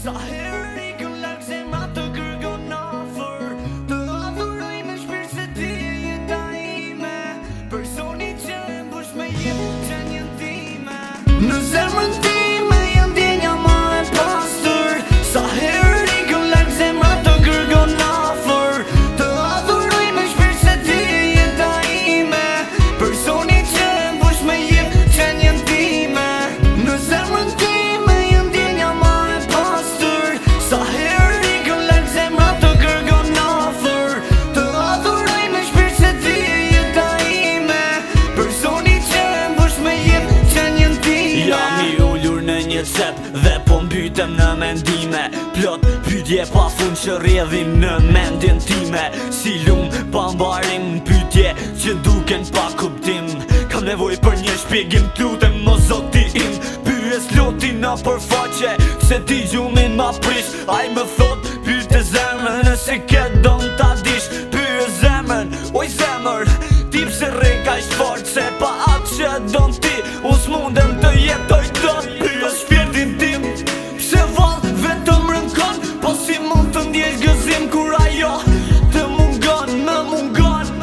Sa herë i këllak zemra të kërgon afër, të adhuroj me shpirt se ti e jeta ime, personi që e mbush me jetë qenjen time. Në zemrën time jam ndjenja më e pastër. Sa herë i këllak zemra të kërgon afër, të adhuroj me shpirt se ti e jeta ime, personi që e mbush me jetë qenjen time. Në zemrën time jam ndjenja më e pastër. Sa herë i këllak zemra të kërgon afër, të adhuroj me shpirt se ti e jeta ime, personi që e mbush me jetë qenjen time. Jam i ullur në një cep dhe po mbytem në mendime, plot pytje pa fund që rjedhin në mendjen time. Si lum pa mbarim pytje që duken pa kuptim, kam nevoj për një shpjegim, t'lutem o zoti im. Pyes lotin në përfaqe, se ti gjumin ma prish. Aj më thot, pyte zemrën nëse ke don ta dish. Pyes zemrën, oj zemër, ti pse rre kaq fort, se pa atë që don ti unë s'mundem të jetoj dot. Pyes shpirtin tim, pse vall vetëm rënkon, po si mund të ndjesh gëzim kur ajo të mungon, më mungon.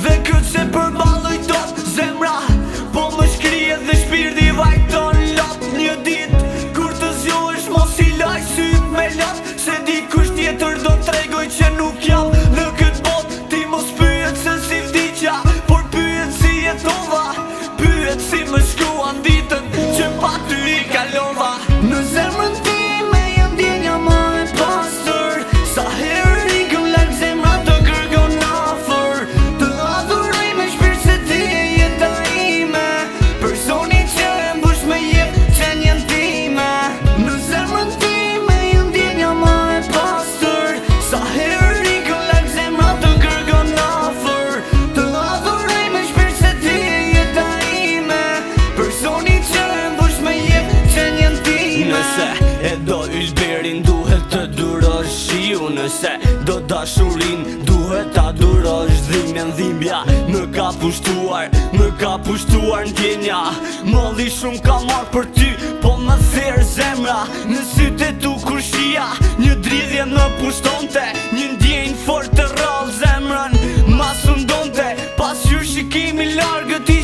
Dhe këtë se përballoj dot zemra, po më shkrihet dhe shpirti vajton lot. Një dit kur të zgjohesh mos i laj syt me lot, se dikush tjetër do t'tregoj që nuk jam në këtë bot. Ti mos pyet se si vdiqja, por pyet si jetova, pyet si më shkruan ditën që pa ty i kalova. Në zemrën time jam ndjenja më e pastër. Sa herë i këllak zemra të kërgon afër, të adhuroj me shpirt se ti e jeta ime, personi që e mbush me jetë qenjen time. Në zemrën time jam ndjenja më e pastër. Sa herë i këllak zemra të kërgon afër, të adhuroj me shpirt se ti e jeta ime, personi që e mbush me jetë qenjen time. Nëse e do ylberin duhet të durosh shiu, nëse do dashurin duhet ta durosh dhimbjen. Dhimbja më ka pushtuar ndjenja, molli shumë ka marrë për ty, po më therë zemra në sytë e tu kur shia. Një dridhje më pushtonte, një ndjenjë fort të rrallë zemrën ma sundonte. Pas qyr shikimi largët i